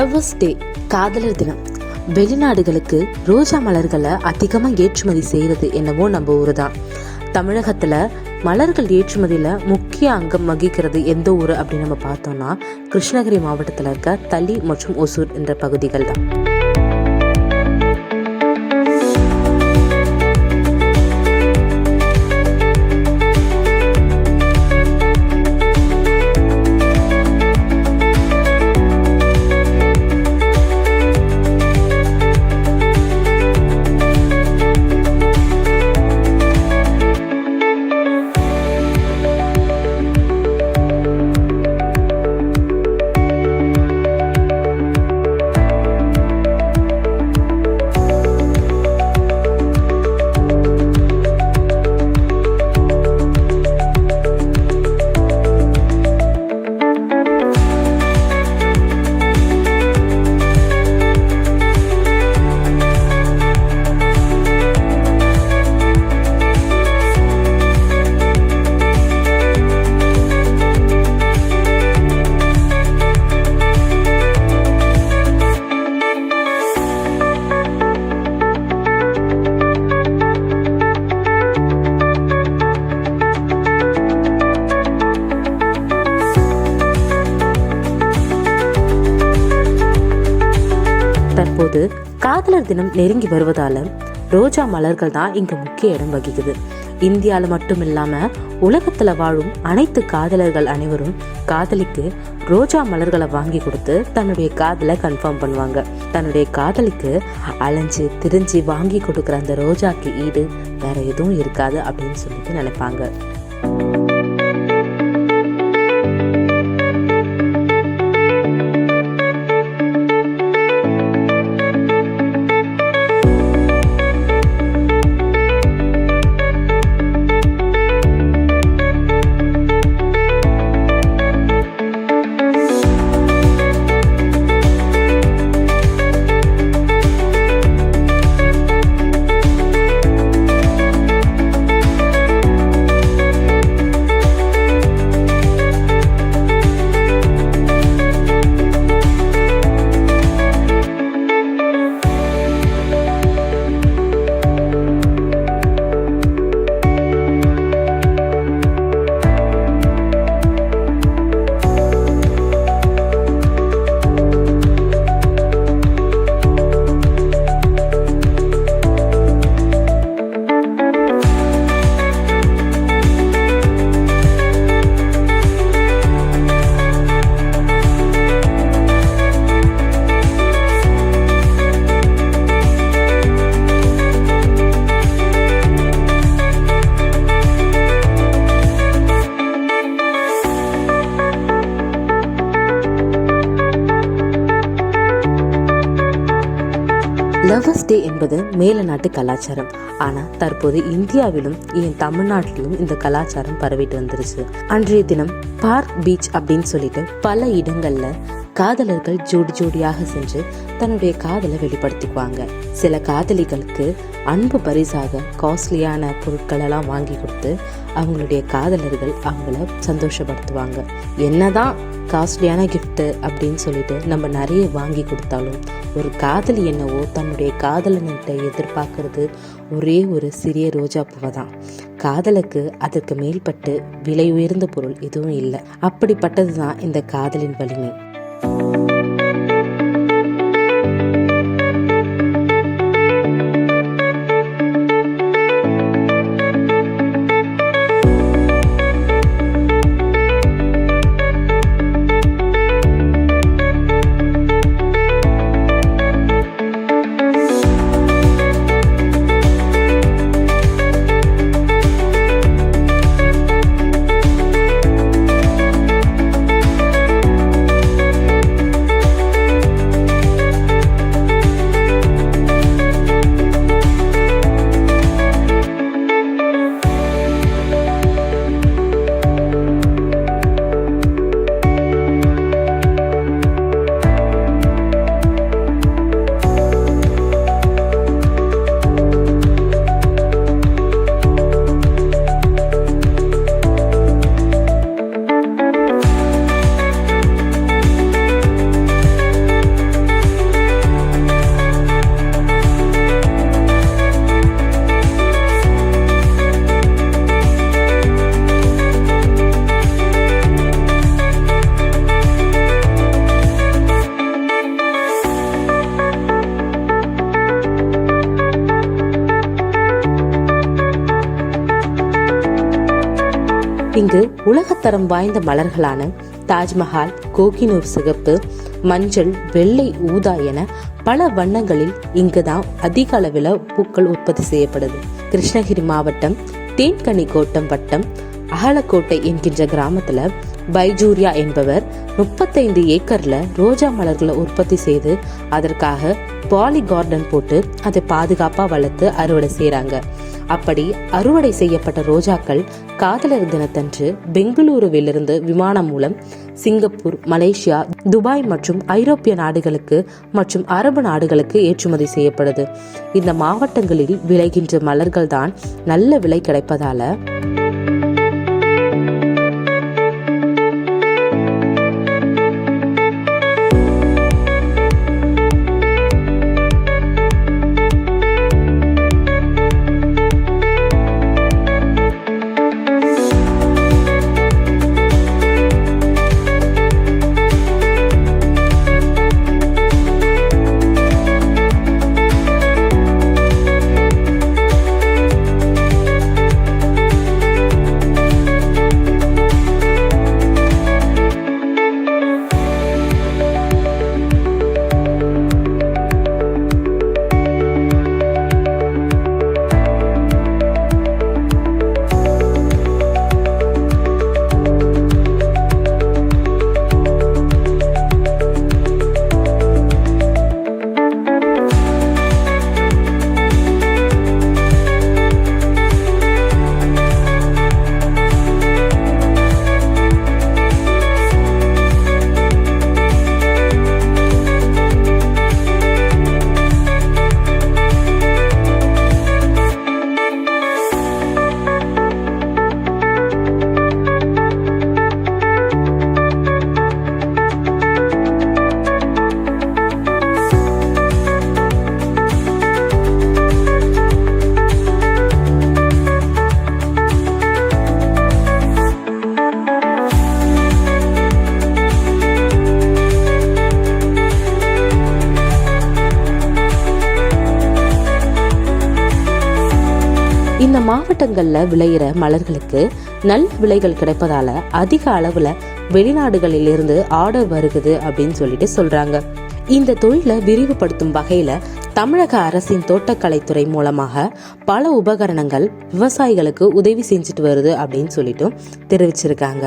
Lovers day, காதலர் தினம். வெளிநாடுகளுக்கு ரோஜா மலர்களை அதிகமாக ஏற்றுமதி செய்கிறது என்னவோ நம்ம ஊர் தான். தமிழகத்தில் மலர்கள் ஏற்றுமதியில் முக்கிய அங்கம் வகிக்கிறது எந்த ஊர் அப்படின்னு நம்ம பார்த்தோம்னா கிருஷ்ணகிரி மாவட்டத்தில் இருக்க தளி மற்றும் ஒசூர் என்ற பகுதிகள் தான். தற்போது காதலர் தினம் நெருங்கி வருவதால ரோஜா மலர்கள் தான் இங்க முக்கிய இடம் வகிக்குது. இந்தியாவில் மட்டும் இல்லாம உலகத்துல வாழும் அனைத்து காதலர்கள் அனைவரும் காதலிக்கு ரோஜா மலர்களை வாங்கி கொடுத்து தன்னுடைய காதலை கன்ஃபார்ம் பண்ணுவாங்க. தன்னுடைய காதலிக்கு அலைஞ்சு திரிஞ்சு வாங்கி கொடுக்குற அந்த ரோஜாக்கு ஈடு வேற எதுவும் இருக்காது அப்படின்னு சொல்லிட்டு நினைப்பாங்க. லவ்வர்ஸ் டே என்பது மேல நாட்டு கலாச்சாரம். ஆனா தற்போது இந்தியாவிலும் ஏன் தமிழ்நாட்டிலும் இந்த கலாச்சாரம் பரவிட்டு வந்துருச்சு. அன்றைய தினம் பார்க் பீச் அப்படின்னு சொல்லிட்டு பல இடங்கள்ல காதலர்கள் ஜோடி ஜோடியாக சென்று தன்னுடைய காதலை வெளிப்படுத்திக்குவாங்க. சில காதலிகளுக்கு அன்பு பரிசாக காஸ்ட்லியான பொருட்கள் எல்லாம் வாங்கி கொடுத்து அவங்களுடைய காதலர்கள் அவங்கள சந்தோஷப்படுத்துவாங்க. என்னதான் காஸ்ட்லியான கிஃப்ட் அப்படின்னு சொல்லிட்டு நம்ம நிறைய வாங்கி கொடுத்தாலும் ஒரு காதலி என்னவோ தன்னுடைய காதலன்கிட்ட எதிர்பார்க்கறது ஒரே ஒரு சிறிய ரோஜா பூவை தான். காதலுக்கு அதற்கு மேல்பட்டு விலை உயர்ந்த பொருள் எதுவும் இல்லை. அப்படிப்பட்டது தான் இந்த காதலின் வலிமை. இங்கு உலகத்தரம் வாய்ந்த மலர்களான தாஜ்மஹால், கோகினூர் சிகப்பு, மஞ்சள், வெள்ளை, ஊதா என பல வண்ணங்களில் இங்குதான் அதிக அளவில் பூக்கள் உற்பத்தி செய்யப்படுது. கிருஷ்ணகிரி மாவட்டம் தேன்கனிக்கோட்டம் வட்டம் அகலக்கோட்டை என்கின்ற கிராமத்துல பைஜூரியா என்பவர் 35 ஏக்கர்ல ரோஜா மலர்களை உற்பத்தி செய்து அதற்காக பாலி கார்டன் போட்டு அதை பாதுகாப்பா வளர்த்து அறுவடை செய்யறாங்க. அப்படி அறுவடை செய்யப்பட்ட ரோஜாக்கள் காதலர் தினத்தன்று பெங்களூருவிலிருந்து விமானம் மூலம் சிங்கப்பூர், மலேசியா, துபாய் மற்றும் ஐரோப்பிய நாடுகளுக்கு மற்றும் அரபு நாடுகளுக்கு ஏற்றுமதி செய்யப்படுது. இந்த மாவட்டங்களில் விளைகின்ற மலர்கள் தான் நல்ல விலை கிடைப்பதால இந்த மாவட்டங்கள்ல விளையிற மலர்களுக்கு நல்ல விலைகள் கிடைப்பதால அதிக அளவுல வெளிநாடுகளில் இருந்து ஆர்டர் வருகுது அப்படின்னு சொல்லிட்டு சொல்றாங்க. இந்த தொழிலை விரிவுபடுத்தும் வகையில தமிழக அரசின் தோட்டக்கலைத்துறை மூலமாக பல உபகரணங்கள் விவசாயிகளுக்கு உதவி செஞ்சுட்டு வருது அப்படின்னு சொல்லிட்டு தெரிவிச்சிருக்காங்க.